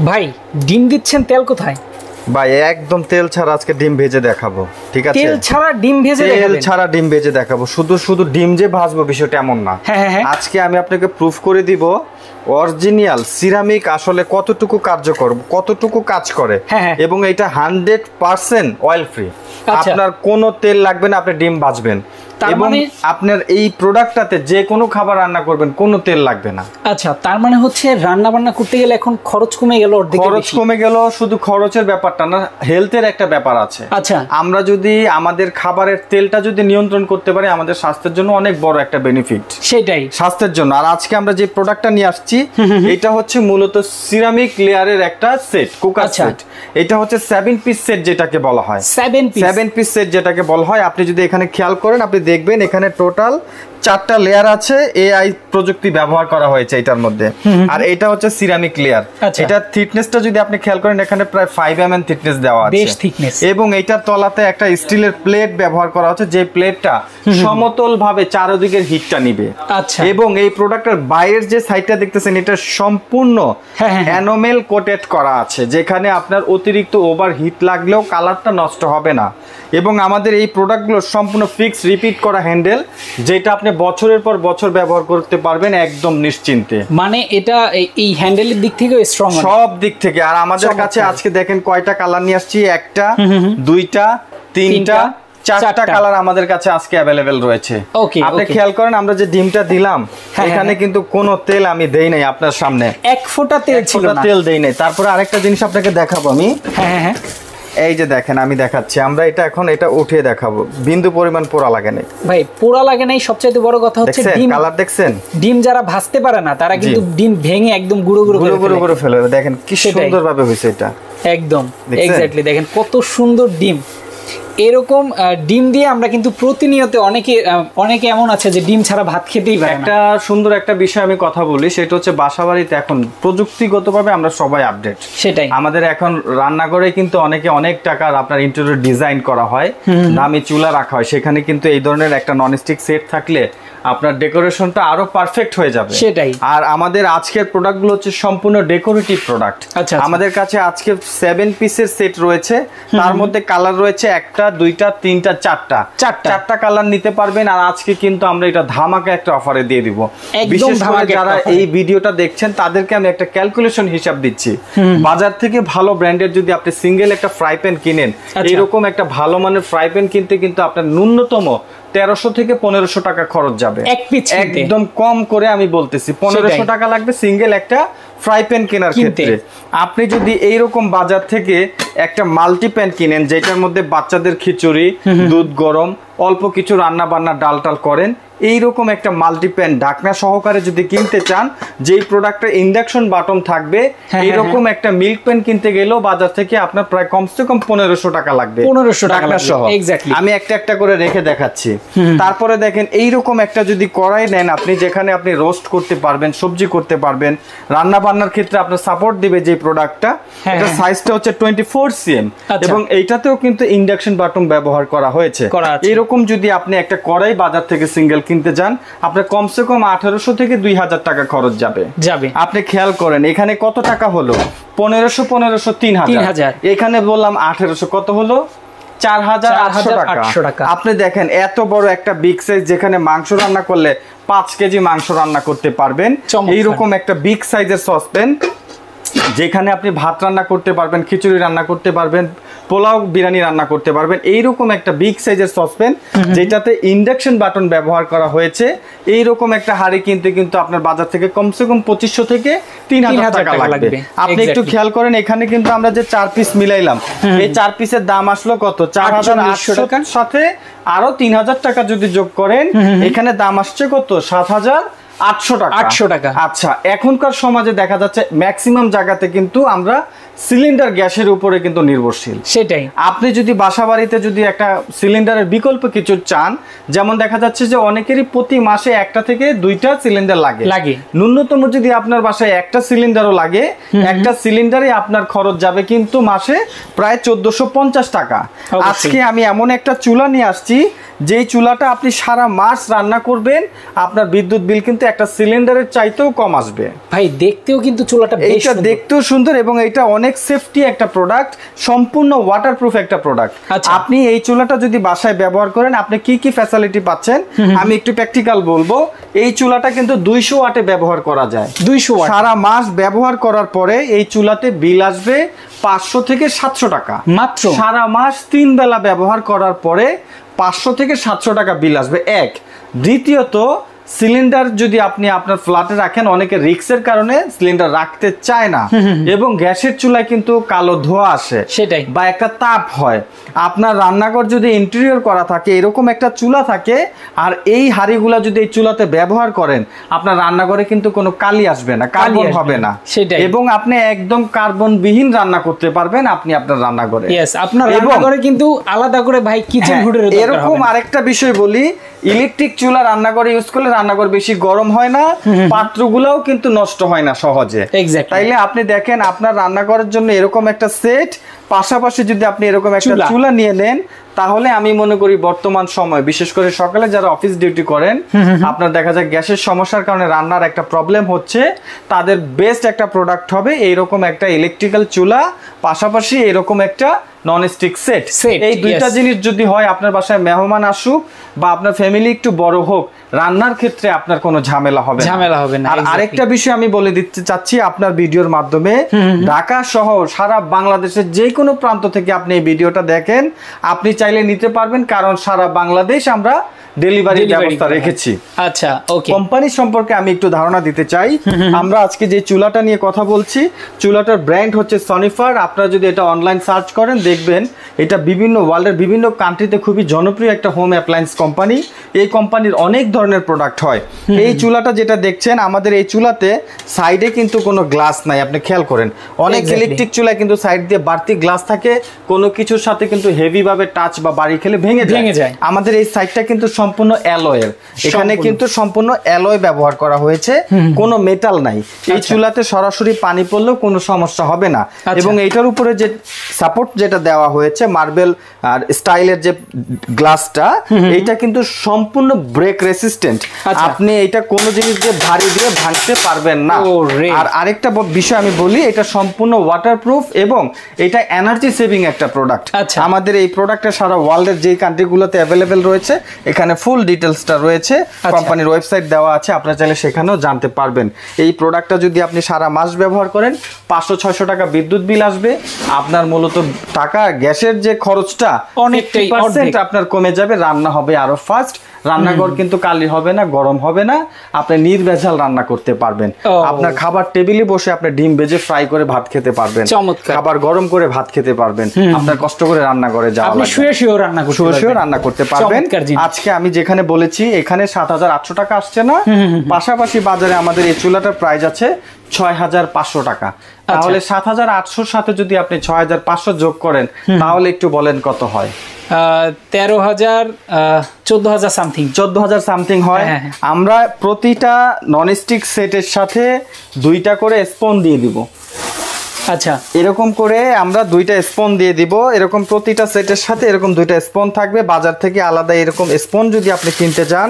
ভাই ডিম দিচ্ছেন তেল কোথায়? ভাই একদম তেল ছাড়া আজকে ডিম ভেজে দেখাবো। ঠিক আছে, তেল ছাড়া ডিম ভেজে দেখাবেন? তেল ছাড়া ডিম ভেজে দেখাবো। শুধু ডিম যে ভাজবো বিষয়টা এমন না। আজকে আমি আপনাকে প্রুফ করে দিব অরিজিনাল সিরামিক আসলে কতটুকু কার্যকর, কতটুকু কাজ করে, এবং এটা 100% অয়েল ফ্রি। আপনার কোনো তেল লাগবে না, আপনি ডিম ভাজবেন এবং আপনার এই প্রোডাক্টটাতে যে কোনো খাবার রান্না করবেন কোনো তেল লাগবে না। আচ্ছা, তার মানে হচ্ছে রান্না বান্না করতে গেলে এখন খরচ কমে গেল, খরচ কমে গেল। শুধু খরচের ব্যাপারটা না, হেলথের একটা ব্যাপার আছে। আচ্ছা, আমরা যদি আমাদের খাবারের তেলটা যদি নিয়ন্ত্রণ করতে পারি আমাদের স্বাস্থ্যের জন্য অনেক বড় একটা বেনিফিট, সেটাই স্বাস্থ্যের জন্য। আর আজকে আমরা যে প্রোডাক্টটা নিয়ে আসছি এটা হচ্ছে মূলত সিরামিক লেয়ারের একটা সেট, কুকার সেট। এটা হচ্ছে 7 পিস সেট যেটাকে বলা হয়, 7 পিস সেট যেটাকে বলা হয়। আপনি যদি এখানে খেয়াল করেন আপনি দেখবেন এখানে টোটাল 4টা লেয়ার আছে। এআই প্রযুক্তি ব্যবহার করা হয়েছে এটার মধ্যে। আর এটা হচ্ছে সিরামিক লেয়ার। এটা থিকনেসটা যদি আপনি খেয়াল করেন এখানে প্রায় 5 mm থিকনেস দেওয়া আছে, এবং এইটার তলাতে একটা স্টিলের প্লেট ব্যবহার করা হচ্ছে, যে প্লেটটা সমতল ভাবে চারদিকের হিটটা নিবে। এবং এই প্রোডাক্টের বাইরের যে সাইডটা দেখতেছেন এটা সম্পূর্ণ এনামেল কোটেড করা আছে, যেখানে আপনার অতিরিক্ত ওভার হিট লাগলেও কালারটা নষ্ট হবে না। এবং আমাদের এই প্রোডাক্টগুলো সম্পূর্ণ ফিক্স রিপিট করা হ্যান্ডেল, যেটা আপনি বছরের পর বছর ব্যবহার করতে পারবেন একদম নিশ্চিন্তে। মানে এটা এই হ্যান্ডেলের দিক থেকে স্ট্রং, সব দিক থেকে। আর আমাদের কাছে আজকে দেখেন কয়টা কালার নিয়ে আসছি, 1টা 2টা 3টা 4টা কালার আমাদের কাছে আজকে অ্যাভেলেবেল রয়েছে। আপনি খেয়াল করেন আমরা যে ডিমটা দিলাম এখানে কিন্তু কোনো তেল আমি দেই নাই আপনার সামনে, এক ফোঁটা তেল ছিল না, তেল দেই নাই। তারপরে আরেকটা জিনিস আপনাকে দেখাবো আমি। এই যে দেখেন আমি দেখাচ্ছি, আমরা এটা এখন এটা উঠিয়ে দেখাবো, বিন্দু পরিমাণ পোড়া লাগে নাই ভাই, পোড়া লাগে নাই। সবচেয়ে বড় কথা হচ্ছে ডিম কালার দেখছেন, ডিম যারা ভাজতে পারে না তারা কিন্তু ডিম ভেঙে একদম গুঁড়ো গুঁড়ো করে ফেলে। দেখেন কি সুন্দর ভাবে হয়েছে এটা, একদম এক্স্যাক্টলি। দেখেন কত সুন্দর ডিম। এরকম ডিম দিয়ে আমরা কিন্তু প্রতিনিয়ত অনেকে এমন আছে যে ডিম ছাড়া ভাত খেতেই পারে না। একটা সুন্দর একটা বিষয় আমি কথা বলি, সেটা হচ্ছে বাসাবাড়িতে এখন প্রযুক্তিগতভাবে আমরা সবাই আপডেট। সেটাই আমাদের এখন রান্নাঘরে কিন্তু অনেক টাকার আপনার ইন্টেরিয়র ডিজাইন করা হয়, দামি চুলা রাখা হয়, সেখানে কিন্তু এই ধরনের একটা ননস্টিক সেট থাকলে আপনার ডেকোরেশনটা আরো পারফেক্ট হয়ে যাবে। সেটাই। আর আমাদের আজকের প্রোডাক্টগুলো হচ্ছে সম্পূর্ণ ডেকোরেটিভ প্রোডাক্ট। আমাদের কাছে আজকে 7 পিসের সেট রয়েছে, তার মধ্যে কালার রয়েছে 1টা 2টা 3টা 4টা কালার নিতে পারবেন। আর আজকে কিন্তু আমরা এটা ধামাকা একটা অফারে দিয়ে দিব। বিশেষ করে যারা এই ভিডিওটা দেখছেন তাদেরকে আমি একটা ক্যালকুলেশন হিসাব দিচ্ছি। বাজার থেকে ভালো ব্র্যান্ডের যদি আপনি সিঙ্গেল একটা ফ্রাই প্যান কিনেন, এরকম একটা ভালো মানের ফ্রাই প্যান কিনতে কিন্তু আপনার ন্যূনতম 1300 থেকে 1500 টাকা খরচ যাবে একদম কম করে। আমি বলতেছি 1500 টাকা লাগবে সিঙ্গেল একটা ফ্রাই প্যান কেনার ক্ষেত্রে। আপনি যদি এইরকম বাজার থেকে একটা মাল্টি প্যান কিনেন, যেটার মধ্যে বাচ্চাদের খিচুড়ি, দুধ গরম, অল্প কিছু রান্না বান্না ডাল টাল করেন, এইরকম একটা মাল্টি প্যান ঢাকনা সহকারে যদি কিনতে চান, যেই প্রোডাক্টে ইন্ডাকশন বাটন থাকবে, এইরকম একটা মিল্ক প্যান কিনতে গেলেও বাজার থেকে আপনার প্রায় কমসে কম 1500 টাকা লাগবে, 1500 টাকা সহ। আমি একটা করে রেখে দেখাচ্ছি। তারপরে দেখেন এইরকম একটা যদি কড়াই নেন আপনি, যেখানে আপনি রোস্ট করতে পারবেন, সবজি করতে পারবেন, রান্না বান্নার ক্ষেত্রে আপনার সাপোর্ট দিবে যে প্রোডাক্টটা। এটা সাইজটা হচ্ছে 24 cm, এবং এইটাতেও কিন্তু ইন্ডাকশন বাটন ব্যবহার করা হয়েছে। এরকম যদি আপনি একটা কড়াই বাজার থেকে সিঙ্গেল কিনতে যান, আপনার কমসে কম 1800 থেকে 2000 টাকা খরচ যাবে। আপনি খেয়াল করেন এখানে কত টাকা হলো, 1500 3000। এখানে বললাম 1800, কত হলো 4800 টাকা। আপনি দেখেন এত বড় একটা বিগ সাইজ, যেখানে মাংস রান্না করলে 5 কেজি মাংস রান্না করতে পারবেন। এইরকম একটা বিগ সাইজের সসপ্যান, যেখানে আপনি ভাত রান্না করতে পারবেন, খিচুড়ি রান্না করতে পারবেন, পোলাও বিরিয়ানি রান্না করতে পারবেন। এইরকম একটা বিগ সাইজের সসপ্যান, যেটাতে ইন্ডাকশন বাটন ব্যবহার করা হয়েছে, এইরকম একটা হাঁড়ি কিনতে কিন্তু আপনার বাজার থেকে কমসে কম 2500 থেকে 3000 টাকা লাগবে। আপনি একটু খেয়াল করেন এখানে কিন্তু আমরা যে 4 পিস মিলাইলাম, এই 4 পিসের দাম আসলো কত, 4800 টাকার সাথে আরো 3000 টাকা যদি যোগ করেন, এখানে দাম আসছে কত, 7800 টাকা। আচ্ছা, এখনকার সমাজে দেখা যাচ্ছে ম্যাক্সিমাম জায়গাতে কিন্তু আমরা সিলিন্ডার গ্যাসের উপরে কিন্তু নির্ভরশীল। সেটাই। আপনি যদি বাসা বাড়িতে যদি একটা সিলিন্ডারের বিকল্প কিছু চান, যেমন দেখা যাচ্ছে যে অনেকেরই প্রতি মাসে 1টা থেকে 2টা সিলিন্ডার লাগে। ন্যূনতম যদি আপনার বাসায় 1টা সিলিন্ডারও লাগে, একটা সিলিন্ডারে আপনার খরচ যাবে কিন্তু মাসে প্রায় 1450 টাকা। আজকে আমি এমন একটা চুলা নিয়ে আসছি, যেই চুলাটা আপনি সারা মাস রান্না করবেন, আপনার বিদ্যুৎ বিল কিন্তু একটা সিলিন্ডারের চাইতেও কম আসবে। ভাই দেখতেও কিন্তু চুলাটা বেশ এটা সুন্দর। দেখতেও সুন্দর এবং এটা অনেক সেফটি একটা প্রোডাক্ট, সম্পূর্ণ ওয়াটারপ্রুফ একটা প্রোডাক্ট। আচ্ছা। আপনি এই চুলাটা যদি বাসায় ব্যবহার করেন আপনি কি কি ফ্যাসিলিটি পাচ্ছেন আমি একটু প্র্যাকটিক্যাল বলবো। এই চুলাটা কিন্তু 200 ওয়াটে ব্যবহার করা যায়। 200 ওয়াট সারা মাস ব্যবহার করার পরে এই চুলাতে বিল আসবে 500 থেকে 700 টাকা মাত্র। সারা মাস 3 বেলা ব্যবহার করার পরে 500 থেকে 700 টাকা বিল আসবে। এক, দ্বিতীয়ত সিলিন্ডার যদি আপনি আপনার ফ্ল্যাটে রাখেন, অনেকে রিক্সের কারণে সিলিন্ডার রাখতে চায় না এবং গ্যাসের চুলায় কিন্তু কালো ধোঁয়া আসে, সেটাই, বা একটা তাপ হয়। আপনার রান্নাঘর যদি ইন্টেরিয়র করা থাকে, এরকম একটা চুলা থাকে, আর এই হাঁড়িগুলা যদি এই চুলাতে ব্যবহার করেন আপনার রান্নাঘরে কিন্তু কোনো কালি আসবে না, কার্বন হবে না, সেটাই, এবং আপনি একদম কার্বন বিহীন রান্না করতে পারবেন আপনি আপনার রান্নাঘরে। यस, আপনার রান্নাঘরে কিন্তু আলাদা করে ভাই কিচেন হুডের দরকার হবে। এরকম আরেকটা বিষয় বলি, ইলেকট্রিক চুলা রান্নাঘরে ইউজ করলে রান্নাঘর বেশি গরম হয় না, পাত্রগুলোও কিন্তু নষ্ট হয় না সহজে। তাইলে আপনি দেখেন আপনার রান্নাঘরের জন্য এরকম একটা সেট, পাশাপাশি যদি আপনি এরকম একটা চুলা নিয়ে নেন, তাহলে আমি মনে করি বর্তমান সময় বিশেষ করে সকালে যারা অফিস ডিউটি করেন, আপনার দেখা যায় গ্যাসের সমস্যার কারণে রান্নার একটা প্রবলেম হচ্ছে, তাদের বেস্ট একটা প্রোডাক্ট হবে এইরকম একটা ইলেকট্রিক্যাল চুলা, পাশাপাশি এরকম একটা ননস্টিক সেট। এই দুইটা জিনিস যদি হয়, আপনার বাসায় মেহমান আসুক বা আপনার ফ্যামিলি একটু বড় হোক, রান্নার ক্ষেত্রে আপনার কোনো ঝামেলা হবে না। আর আরেকটা বিষয় আমি বলে দিতে চাচ্ছি আপনার ভিডিওর মাধ্যমে, ঢাকা সহ সারা বাংলাদেশের যে কোনো প্রান্ত থেকে আপনি এই ভিডিওটা দেখেন, আপনি চাইলে নিতে পারবেন, কারণ সারা বাংলাদেশ আমরা ডেলিভারি ব্যবস্থা রেখেছি। আচ্ছা, ওকে। কোম্পানি সম্পর্কে আমি একটু ধারণা দিতে চাই। আমরা আজকে যে চুলাটা নিয়ে কথা বলছি, চুলাটার ব্র্যান্ড হচ্ছে সনিফার। আপনারা যদি এটা অনলাইন সার্চ করেন দেখবেন এটা বিভিন্ন ওয়ার্ল্ডের বিভিন্ন কান্ট্রিতে খুবই জনপ্রিয় একটা হোম অ্যাপ্লায়েন্স কোম্পানি। এই কোম্পানির অনেক ধরনের প্রোডাক্ট হয়। এই চুলাটা যেটা দেখছেন, আমাদের এই চুলাতে সাইডে কিন্তু কোনো গ্লাস নাই, আপনি খেয়াল করেন। অনেক ইলেকট্রিক চুলায় কিন্তু সাইড দিয়ে বাড়তি গ্লাস থাকে, কোনো কিছুর সাথে কিন্তু হেভি ভাবে টাচ বা বাড়ি খেলে ভেঙে যায়। আমাদের এই সাইডটা কিন্তু সম্পূর্ণ অ্যালয়ের, এখানে কিন্তু সম্পূর্ণ অ্যালয় ব্যবহার করা হয়েছে, কোনো মেটাল নাই। এই চুলাতে সরাসরি পানি পড়লেও কোনো সমস্যা হবে না। এবং এইটার উপরে যে সাপোর্ট যেটা দেওয়া হয়েছে মার্বেল আর স্টাইলের যে গ্লাসটা, এইটা কিন্তু সম্পূর্ণ ব্রেক রেসিস্ট্যান্ট। আপনি এটা কোনো জিনিস দিয়ে ভারী দিয়ে ভাঙতে পারবেন না। আর আরেকটা বিষয় আমি বলি, এটা সম্পূর্ণ ওয়াটারপ্রুফ এবং এটা এনার্জি সেভিং একটা প্রোডাক্ট। আমাদের এই প্রোডাক্টটা সারা ওয়ার্ল্ডের যে কান্ট্রিগুলোতে অ্যাভেলেবেল রয়েছে, এখানে ফুল ডিটেলসটা রয়েছে, কোম্পানির ওয়েবসাইট দেওয়া আছে, আপনারা চাইলে সেখানেও জানতে পারবেন। এই প্রোডাক্টটা যদি আপনি সারা মাস ব্যবহার করেন 500-600 টাকা বিদ্যুৎ বিল আসবে। আপনার মূলত টাকা গ্যাসের যে খরচটা অনেকটাই আপনার কমে যাবে, রান্না হবে আরো ফাস্ট, রান্নাঘর কিন্তু কালি হবে না, গরম হবে না, আপনি নির্ভেজাল রান্না করতে পারবেন। আপনার খাবার টেবিলে বসে আপনি ডিম ভেজে ফ্রাই করে ভাত খেতে পারবেন, খাবার গরম করে ভাত খেতে পারবেন, আপনার কষ্ট করে রান্নাঘরে যাওয়া লাগবে, শুয়ে রান্না করতে পারবেন। আজকে আমি যেখানে বলেছি এখানে 7,800 টাকা আসছে না, পাশাপাশি বাজারে আমাদের এই চুলাটার প্রাইস আছে 6,500 টাকা। তাহলে 7,800 সাথে যদি আপনি 6,500 যোগ করেন, তাহলে একটু বলেন কত হয়? 13,000 14,000 সামথিং, 14,000 সামথিং হয়। আমরা প্রতিটা ননস্টিক সেটের সাথে 2টা করে স্পুন দিয়ে দিব। আচ্ছা, এরকম করে আমরা 2টা স্পুন দিয়ে দিব। এরকম প্রতিটা সেটের সাথে এরকম 2টা স্পুন থাকবে। বাজার থেকে আলাদা এরকম স্পুন যদি আপনি কিনতে চান,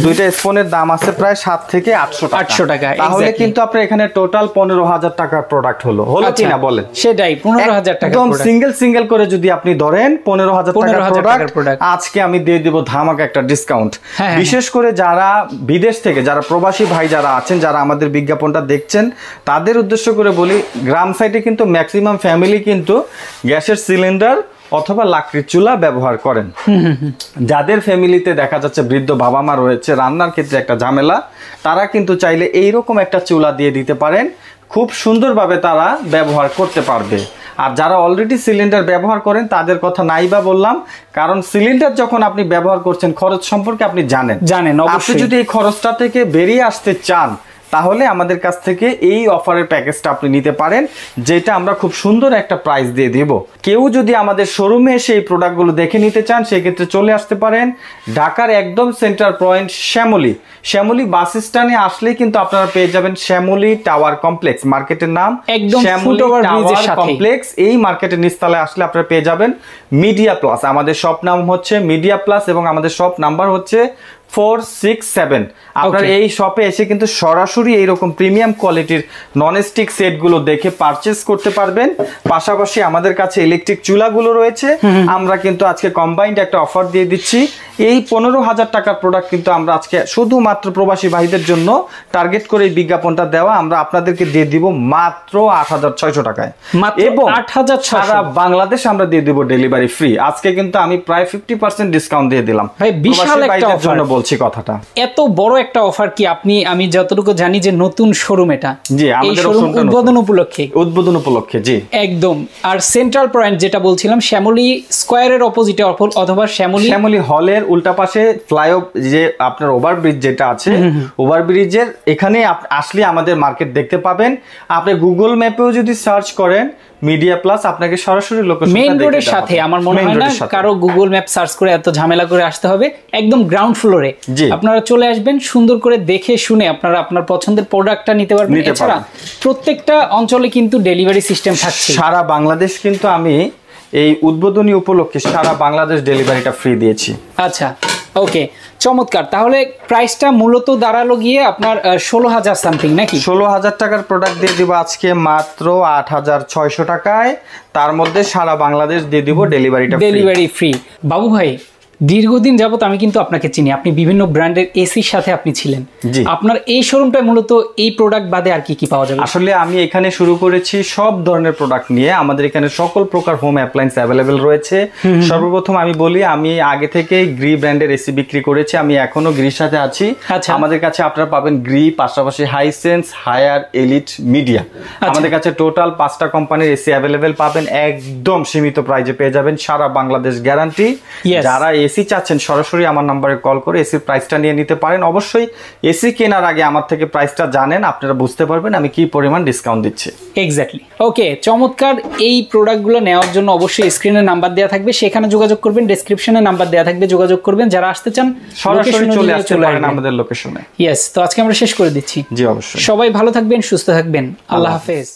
2টা স্পুনের দাম আছে প্রায় 7 থেকে 800 টাকা। তাহলে কিন্তু আপনার এখানে টোটাল 15,000 টাকার প্রোডাক্ট হলো কিনা বলেন? সেটাই, 15,000 টাকা। একদম সিঙ্গেল করে যদি আপনি ধরেন 15,000 টাকার প্রোডাক্ট, আজকে আমি দিয়ে দিব ধামাকা একটা ডিসকাউন্ট। বিশেষ করে যারা বিদেশ থেকে, যারা প্রবাসী ভাই যারা আছেন, যারা আমাদের বিজ্ঞাপনটা দেখছেন, তাদের উদ্দেশ্য করে বলি, গ্রাম সাইডে কিন্তু ম্যাক্সিমাম ফ্যামিলি কিন্তু গ্যাসের সিলিন্ডার অথবা লাকড়ির চুলা ব্যবহার করেন। যাদের ফ্যামিলিতে দেখা যাচ্ছে বৃদ্ধ বাবা মা রয়েছে, রান্নার ক্ষেত্রে একটা ঝামেলা, তারা কিন্তু চাইলে এইরকম একটা চুলা দিয়ে দিতে পারেন, খুব সুন্দরভাবে তারা ব্যবহার করতে পারবে। আর যারা অলরেডি সিলিন্ডার ব্যবহার করেন তাদের কথা নাই বা বললাম, কারণ সিলিন্ডার যখন আপনি ব্যবহার করছেন খরচ সম্পর্কে আপনি জানেন। আপনি যদি এই খরচটা থেকে বেরিয়ে আসতে চান, তাহলে আমাদের কাছ থেকে এই অফারের প্যাকেজটা আপনি নিতে পারেন, যেটা আমরা খুব সুন্দর একটা প্রাইস দিয়ে দিব। কেউ যদি আমাদের শোরুমে এসে এই প্রোডাক্টগুলো দেখে নিতে চান, সেক্ষেত্রে চলে আসতে পারেন ঢাকার একদম সেন্টার পয়েন্ট শ্যামলী বাস স্ট্যান্ডে আসলেই কিন্তু আপনারা পেয়ে যাবেন শ্যামলী টাওয়ার কমপ্লেক্স, মার্কেটের নাম শ্যামলী টাওয়ার কমপ্লেক্স। এই মার্কেটের নিচতলায় আসলে আপনারা পেয়ে যাবেন মিডিয়া প্লাস। আমাদের শপ নাম হচ্ছে মিডিয়া প্লাস এবং আমাদের শপ নাম্বার হচ্ছে 467। আপনার এই শপে এসে কিন্তু সরাসরি এইরকম প্রিমিয়াম কোয়ালিটির ননস্টিক সেটগুলো দেখে পারচেজ করতে পারবেন। পাশাপাশি আমাদের কাছে ইলেকট্রিক চুলাগুলো রয়েছে, আমরা কিন্তু আজকে কম্বাইন্ড একটা অফার দিয়ে দিচ্ছি। এই 15,000 টাকার প্রোডাক্ট কিন্তু আমরা আজকে শুধুমাত্র প্রবাসী ভাইদের জন্য টার্গেট করে এই বিজ্ঞাপনটা দেওয়া, আমরা আপনাদেরকে দিয়ে দিব মাত্র 8,600 টাকায়, এবং 8,600 সারা বাংলাদেশ আমরা দিয়ে দিব ডেলিভারি ফ্রি। আজকে কিন্তু আমি প্রায় 50% ডিসকাউন্ট দিয়ে দিলাম ভাই, বিশাল একটা অফার বলছি কথাটা। এত বড় একটা অফার কি আমি যতটুকু জানি যে নতুন শোরুম এটা, জি আমাদের উদ্বোধন উপলক্ষে জি একদম। আর সেন্ট্রাল পয়েন্ট যেটা বলছিলাম শ্যামলী স্কয়ারের অপোজিটে অথবা শ্যামলী হলের উল্টা পাশে যে আপনার ওভারব্রিজ যেটা আছে, ওভারব্রিজের এখানে আসলে আমাদের মার্কেট দেখতে পাবেন। আপনি গুগল ম্যাপেও যদি সার্চ করেন মিডিয়া প্লাস, আপনাকে সরাসরি লোকেশনটা মেইন রোডের সাথে, আমার মনে হয় না কারো গুগল ম্যাপ সার্চ করে এত ঝামেলা করে আসতে হবে। একদম গ্রাউন্ড ফ্লোরে আপনারা চলে আসবেন, সুন্দর করে দেখে শুনে আপনারা আপনার পছন্দের প্রোডাক্টটা নিতে পারবেন। এছাড়া প্রত্যেকটা অঞ্চলে কিন্তু ডেলিভারি সিস্টেম থাকছে সারা বাংলাদেশ। কিন্তু আমি এই উদ্বোধনী উপলক্ষে সারা বাংলাদেশ ডেলিভারিটা ফ্রি দিয়েছি। আচ্ছা, ওকে, চমৎকার। তাহলে প্রাইসটা মূলত দাঁড়ালো গিয়ে আপনার 16,000 সামথিং নাকি? 16,000 টাকার প্রোডাক্ট দিয়ে দিব আজকে মাত্র 8,600 টাকায়। তার মধ্যে সারা বাংলাদেশ দিয়ে দিব ডেলিভারি ফ্রি। বাবু ভাই, দীর্ঘদিন যাবত আমি কিন্তু আপনাকে চিনি, আপনি বিভিন্ন ব্র্যান্ডের এসির সাথে আপনি ছিলেন। আপনার এই শোরুমটা মূলত এই প্রোডাক্ট বাদে আর কি পাওয়া যাবে? আসলে আমি এখানে শুরু করেছি সব ধরনের প্রোডাক্ট নিয়ে। আমাদের এখানে সকল প্রকার হোম অ্যাপ্লায়েন্স অ্যাভেলেবেল রয়েছে। সর্বপ্রথম আমি বলি, আমি আগে থেকে গ্রি ব্র্যান্ডের এসি বিক্রি করেছি, আমি এখনো গ্রির সাথে আছি। আমাদের কাছে আপনারা পাবেন গ্রি, পাশাপাশি হাইসেন্স, হায়ার, এলিট, মিডিয়া। আমাদের কাছে টোটাল 5টা কোম্পানির এসি অ্যাভেলেবেল পাবেন, একদম সীমিত প্রাইজে পেয়ে যাবেন, সারা বাংলাদেশ গ্যারান্টি। যারা এসি চাচ্ছেন সরাসরি আমার নম্বরে কল করে এসির প্রাইসটা নিয়ে নিতে পারেন। অবশ্যই এসি কেনার আগে আমার থেকে প্রাইসটা জানেন, আপনারা বুঝতে পারবেন আমি কি পরিমাণ ডিসকাউন্ট দিচ্ছি। এক্স্যাক্টলি, ওকে, চমৎকার। এই প্রোডাক্টগুলো নেওয়ার জন্য অবশ্যই স্ক্রিনে নাম্বার দেওয়া থাকবে, সেখানে যোগাযোগ করবেন। ডেসক্রিপশনে নাম্বার দেওয়া থাকবে, যোগাযোগ করবেন। যারা আসতে চান সরাসরি চলে আসতে পারেন আমাদের লোকেশনে। ইয়েস, তো আজকে আমরা শেষ করে দিচ্ছি। জি অবশ্যই। সবাই ভালো থাকবেন, সুস্থ থাকবেন। আল্লাহ হাফেজ।